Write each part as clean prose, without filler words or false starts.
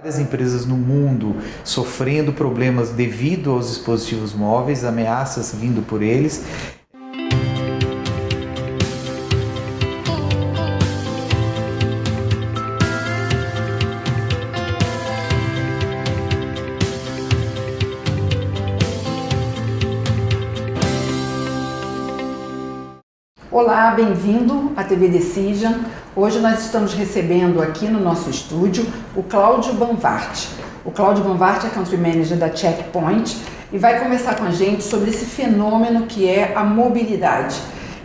Várias empresas no mundo sofrendo problemas devido aos dispositivos móveis, ameaças vindo por eles. Olá, bem-vindo à TV Decision. Hoje nós estamos recebendo aqui no nosso estúdio o Cláudio Banvart. O Cláudio Banvart é Country Manager da Checkpoint e vai conversar com a gente sobre esse fenômeno que é a mobilidade.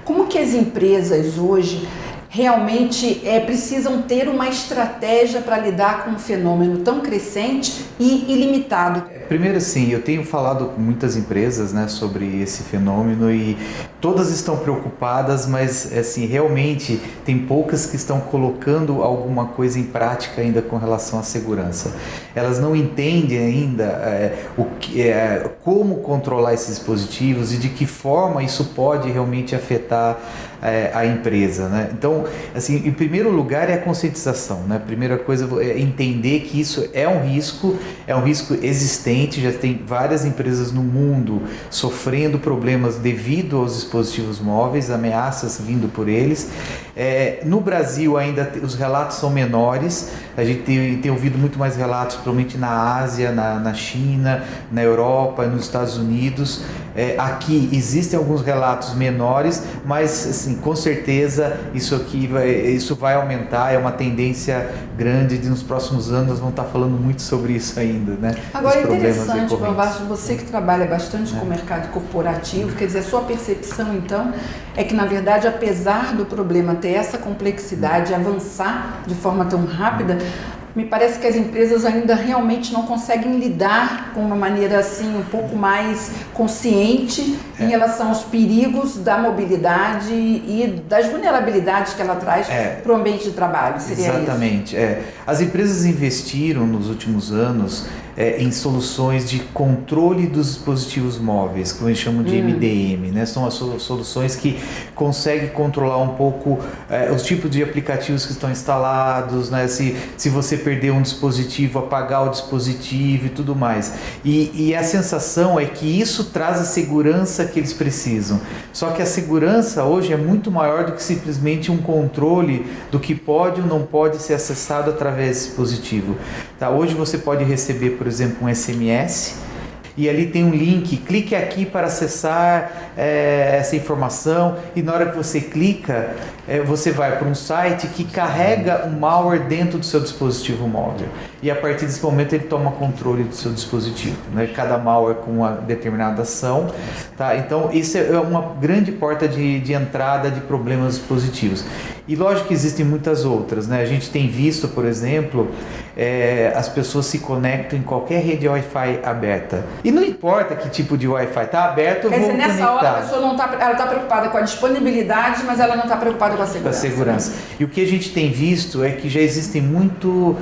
Como que as empresas hoje realmente precisam ter uma estratégia para lidar com um fenômeno tão crescente e ilimitado? Primeiro, assim, eu tenho falado com muitas empresas, né, sobre esse fenômeno e todas estão preocupadas, mas assim, realmente tem poucas que estão colocando alguma coisa em prática ainda com relação à segurança. Elas não entendem ainda como controlar esses dispositivos e de que forma isso pode realmente afetar a empresa, né? Então, assim, em primeiro lugar é a conscientização, né? A primeira coisa é entender que isso é um risco existente, já tem várias empresas no mundo sofrendo problemas devido aos dispositivos móveis, ameaças vindo por eles. No Brasil ainda os relatos são menores, a gente tem ouvido muito mais relatos, provavelmente na Ásia, na China, na Europa, nos Estados Unidos. Aqui existem alguns relatos menores, mas assim, com certeza isso vai aumentar, é uma tendência grande de nos próximos anos nós vamos estar falando muito sobre isso ainda, né? Agora é interessante, Banvart, você que trabalha bastante com o mercado corporativo, quer dizer, a sua percepção então é que na verdade, apesar do problema ter essa complexidade, avançar de forma tão rápida, me parece que as empresas ainda realmente não conseguem lidar com uma maneira assim um pouco mais consciente em relação aos perigos da mobilidade e das vulnerabilidades que ela traz para o ambiente de trabalho. Seria exatamente. Isso? As empresas investiram nos últimos anos em soluções de controle dos dispositivos móveis, que eles chamam de MDM, né? São as soluções que conseguem controlar um pouco os tipos de aplicativos que estão instalados, né? Se você perder um dispositivo, apagar o dispositivo e tudo mais. E a sensação é que isso traz a segurança que eles precisam. Só que a segurança hoje é muito maior do que simplesmente um controle do que pode ou não pode ser acessado através desse dispositivo. Tá? Hoje você pode receber, por exemplo, um SMS e ali tem um link, clique aqui para acessar essa informação, e na hora que você clica, você vai para um site que carrega um malware dentro do seu dispositivo móvel, e a partir desse momento ele toma controle do seu dispositivo, né? Cada malware com uma determinada ação, tá? Então isso é uma grande porta de entrada de problemas dispositivos, e lógico que existem muitas outras, né? A gente tem visto, por exemplo, as pessoas se conectam em qualquer rede Wi-Fi aberta, e não importa que tipo de Wi-Fi está aberto, eu vou conectar. Nessa hora a pessoa ela está preocupada com a disponibilidade, mas ela não está preocupada com a segurança. Com a segurança. E o que a gente tem visto é que já existem muito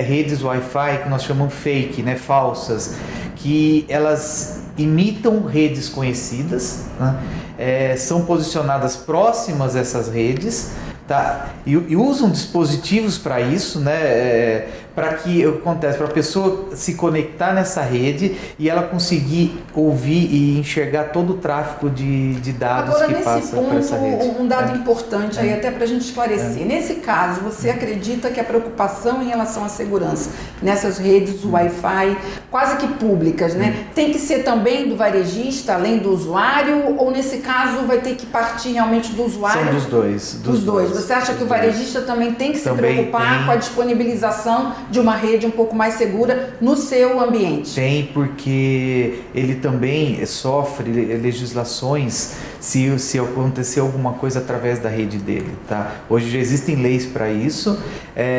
redes Wi-Fi que nós chamamos fake, né, falsas, que elas imitam redes conhecidas, né, são posicionadas próximas a essas redes, tá? E usam dispositivos para isso, né? Para que acontece, para a pessoa se conectar nessa rede e ela conseguir ouvir e enxergar todo o tráfego de dados. Agora, que passa por essa rede. Agora, nesse ponto, um dado importante aí até para a gente esclarecer. Nesse caso, você acredita que a preocupação em relação à segurança nessas redes Wi-Fi, quase que públicas, né, tem que ser também do varejista, além do usuário, ou nesse caso vai ter que partir realmente do usuário? São dos dois. Dos dois. Você acha que o varejista também tem que se preocupar com a disponibilização de uma rede um pouco mais segura no seu ambiente? Tem, porque ele também sofre legislações se acontecer alguma coisa através da rede dele, tá? Hoje já existem leis para isso,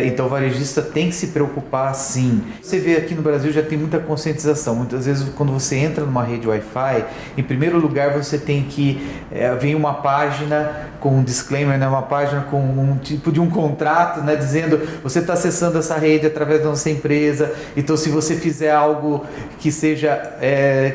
então o varejista tem que se preocupar sim. Você vê aqui no Brasil já tem muita conscientização. Muitas vezes quando você entra numa rede Wi-Fi, em primeiro lugar você tem que vem uma página com um disclaimer, né? Uma página com um tipo de um contrato, né? Dizendo você está acessando essa rede através da nossa empresa, então se você fizer algo que seja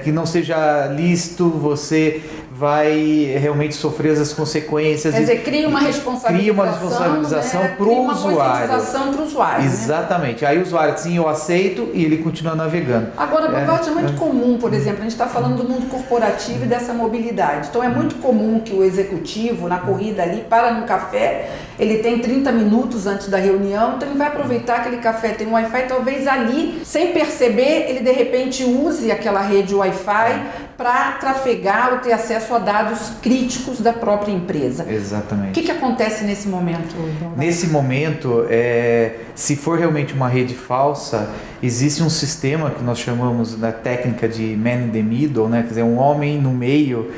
que não seja lícito, você vai realmente sofrer as consequências. Quer dizer, cria uma responsabilização, né? Para o usuário. Para o usuário. Exatamente. Né? Aí o usuário, sim, eu aceito e ele continua navegando. Agora, Bovatti, é muito comum, por exemplo, a gente está falando do mundo corporativo e dessa mobilidade. Então, é muito comum que o executivo, na corrida ali, para num café, ele tem 30 minutos antes da reunião, então ele vai aproveitar aquele café, tem um Wi-Fi, talvez ali, sem perceber, ele de repente use aquela rede Wi-Fi para trafegar ou ter acesso a dados críticos da própria empresa. Exatamente. O que acontece nesse momento? Nesse momento, se for realmente uma rede falsa, existe um sistema que nós chamamos na técnica de man in the middle, né? Quer dizer, um homem no meio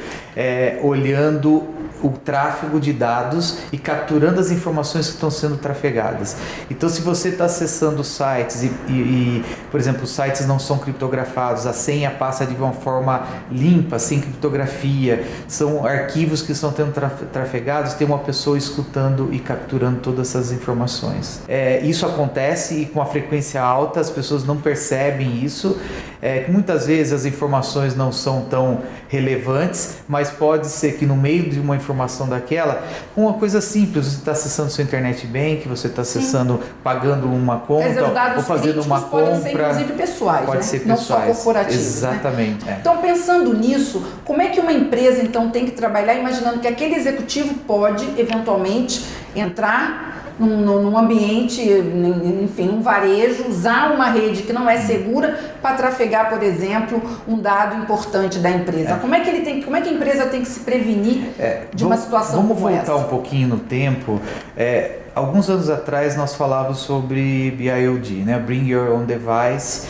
olhando o tráfego de dados e capturando as informações que estão sendo trafegadas. Então, se você está acessando sites e, por exemplo, os sites não são criptografados, a senha passa de uma forma limpa, sem criptografia, são arquivos que estão sendo trafegados, tem uma pessoa escutando e capturando todas essas informações. Isso acontece e com uma frequência alta, as pessoas não percebem isso. Muitas vezes as informações não são tão relevantes, mas pode ser que no meio de uma informação daquela, uma coisa simples, você está acessando sua internet bank, você está acessando, pagando uma conta, dizer, ou fazendo uma compra. Podem ser inclusive pessoais, pode né? ser não pessoais. Só corporativos. Exatamente. Né? Então, pensando nisso, como é que uma empresa então tem que trabalhar, imaginando que aquele executivo pode eventualmente entrar num ambiente, enfim, num varejo, usar uma rede que não é segura para trafegar, por exemplo, um dado importante da empresa. Como é que a empresa tem que se prevenir de uma situação como essa? Vamos voltar um pouquinho no tempo. Alguns anos atrás nós falávamos sobre BYOD, né? Bring Your Own Device.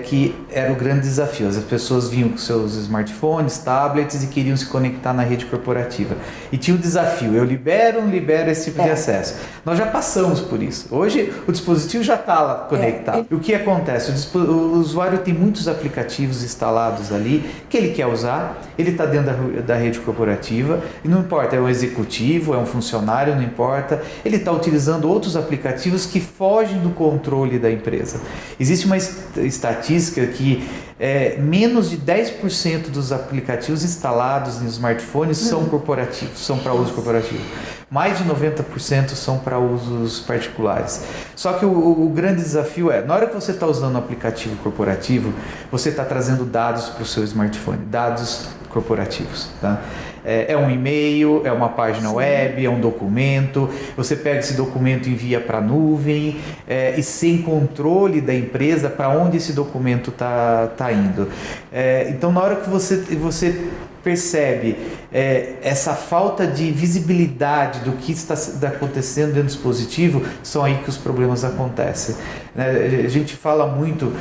Que era o grande desafio. As pessoas vinham com seus smartphones, tablets e queriam se conectar na rede corporativa. E tinha o desafio, eu libero ou não libero esse tipo de acesso? Nós já passamos por isso. Hoje o dispositivo já está lá conectado. E o que acontece? O usuário tem muitos aplicativos instalados ali que ele quer usar, ele está dentro da rede corporativa e não importa, é um executivo, é um funcionário, não importa, ele está utilizando outros aplicativos que fogem do controle da empresa. Existe uma estatística que menos de 10% dos aplicativos instalados nos smartphones são corporativos, são para uso corporativo. Mais de 90% são para usos particulares. Só que o grande desafio na hora que você está usando um aplicativo corporativo, você está trazendo dados para o seu smartphone, dados corporativos, tá? É um e-mail, é uma página web, é um documento, você pega esse documento e envia para a nuvem e sem controle da empresa para onde esse documento está indo. Então, na hora que você percebe essa falta de visibilidade do que está acontecendo dentro do dispositivo, são aí que os problemas acontecem. A gente fala muito,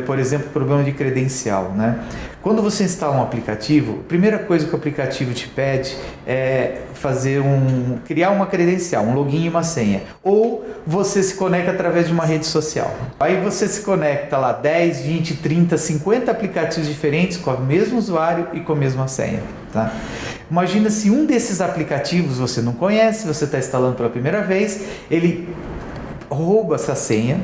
por exemplo, problema de credencial, né? Quando você instala um aplicativo, a primeira coisa que o aplicativo te pede é criar uma credencial, um login e uma senha. Ou você se conecta através de uma rede social. Aí você se conecta lá 10, 20, 30, 50 aplicativos diferentes com o mesmo usuário e com a mesma senha. Tá? Imagina se um desses aplicativos você não conhece, você está instalando pela primeira vez, ele rouba essa senha,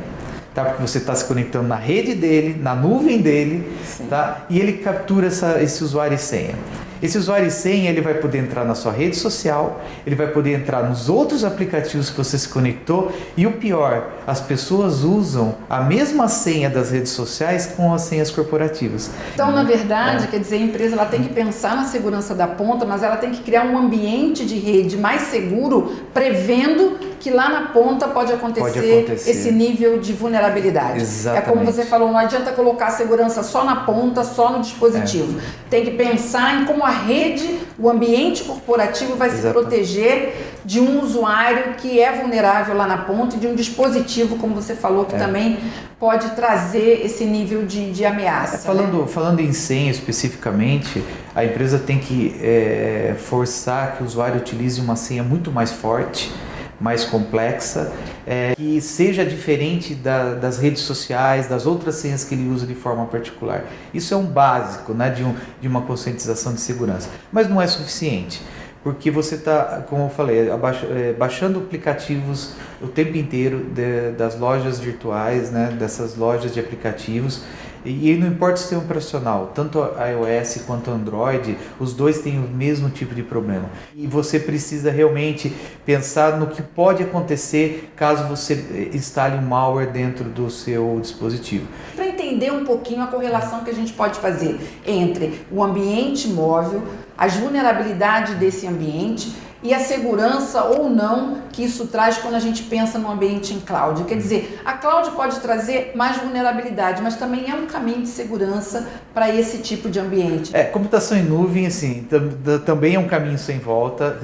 tá? Porque você está se conectando na rede dele, na nuvem dele, tá? E ele captura esse usuário e senha. Esse usuário e senha, ele vai poder entrar na sua rede social, ele vai poder entrar nos outros aplicativos que você se conectou e o pior, as pessoas usam a mesma senha das redes sociais com as senhas corporativas. Então, na verdade, quer dizer, a empresa ela tem que pensar na segurança da ponta, mas ela tem que criar um ambiente de rede mais seguro, prevendo que lá na ponta pode acontecer esse nível de vulnerabilidade. Exatamente. É como você falou, não adianta colocar a segurança só na ponta, só no dispositivo. Tem que pensar em como a rede, o ambiente corporativo vai se proteger de um usuário que é vulnerável lá na ponta e de um dispositivo, como você falou, que também pode trazer esse nível de ameaça. Falando em senha especificamente, a empresa tem que forçar que o usuário utilize uma senha muito mais forte, mais complexa, que seja diferente das redes sociais, das outras senhas que ele usa de forma particular. Isso é um básico, né, de uma conscientização de segurança, mas não é suficiente, porque você está, como eu falei, baixando aplicativos o tempo inteiro das lojas virtuais, né, dessas lojas de aplicativos, E não importa o sistema operacional, tanto a iOS quanto Android, os dois têm o mesmo tipo de problema. E você precisa realmente pensar no que pode acontecer caso você instale um malware dentro do seu dispositivo. Para entender um pouquinho a correlação que a gente pode fazer entre o ambiente móvel, as vulnerabilidades desse ambiente e a segurança ou não que isso traz quando a gente pensa no ambiente em cloud. Quer dizer, a cloud pode trazer mais vulnerabilidade, mas também é um caminho de segurança para esse tipo de ambiente. Computação em nuvem, assim, também é um caminho sem volta.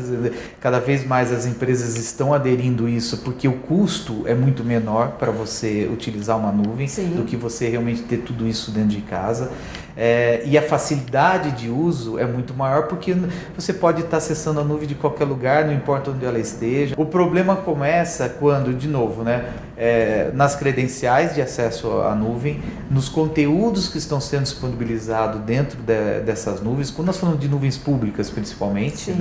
Cada vez mais as empresas estão aderindo a isso porque o custo é muito menor para você utilizar uma nuvem do que você realmente ter tudo isso dentro de casa. E a facilidade de uso é muito maior porque você pode estar acessando a nuvem de qualquer lugar, não importa onde ela esteja. O problema começa quando, de novo, nas credenciais de acesso à nuvem, nos conteúdos que estão sendo disponibilizados dentro dessas nuvens, quando nós falamos de nuvens públicas principalmente,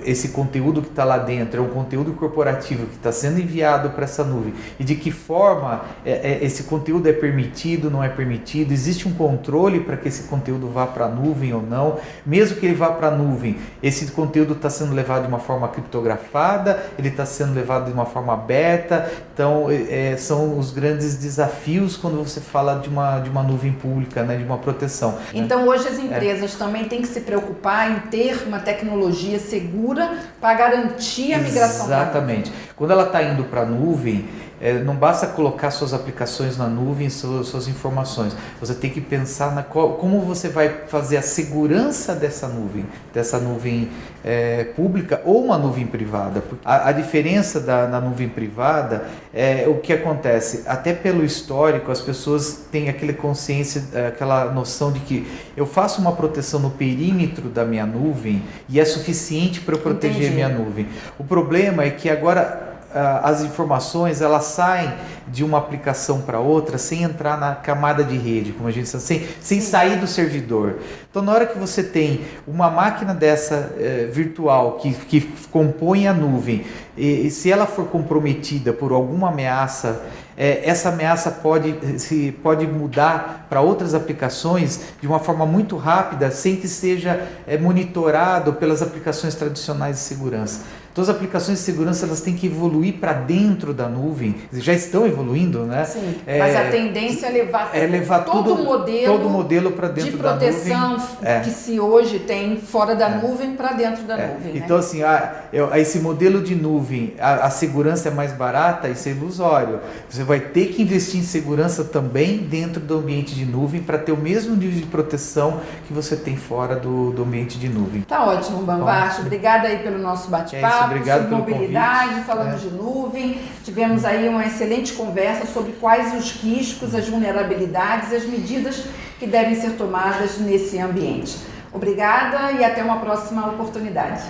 esse conteúdo que está lá dentro é um conteúdo corporativo que está sendo enviado para essa nuvem e de que forma esse conteúdo é permitido, não é permitido, existe um controle para que esse conteúdo vá para a nuvem ou não, mesmo que ele vá para a nuvem, esse conteúdo está sendo levado de uma forma criptografada, ele está sendo levado de uma forma aberta, então são os grandes desafios quando você fala de uma nuvem pública, de uma proteção. Então hoje as empresas também têm que se preocupar em ter uma tecnologia segura para garantir a migração. Exatamente. Quando ela está indo para a nuvem, não basta colocar suas aplicações na nuvem, suas informações. Você tem que pensar como você vai fazer a segurança dessa nuvem pública ou uma nuvem privada. A diferença na nuvem privada é o que acontece. Até pelo histórico, as pessoas têm aquela consciência, aquela noção de que eu faço uma proteção no perímetro da minha nuvem e é suficiente para eu proteger minha nuvem. O problema é que agora as informações elas saem de uma aplicação para outra sem entrar na camada de rede, como a gente diz, sem sair do servidor. Então, na hora que você tem uma máquina dessa virtual que compõe a nuvem, e se ela for comprometida por alguma ameaça, essa ameaça pode mudar para outras aplicações de uma forma muito rápida, sem que seja monitorado pelas aplicações tradicionais de segurança. Então as aplicações de segurança elas têm que evoluir para dentro da nuvem, já estão evoluindo, né? Sim, mas a tendência é levar todo o modelo para dentro da nuvem. De proteção que se hoje tem fora da nuvem para dentro da nuvem. Então assim, esse modelo de nuvem, a segurança é mais barata, isso é ilusório. Você vai ter que investir em segurança também dentro do ambiente de nuvem para ter o mesmo nível de proteção que você tem fora do ambiente de nuvem. Tá ótimo, Bambach. Obrigada aí pelo nosso bate-papo. Obrigado sobre mobilidade, falamos de nuvem, tivemos aí uma excelente conversa sobre quais os riscos, as vulnerabilidades, as medidas que devem ser tomadas nesse ambiente. Obrigada e até uma próxima oportunidade.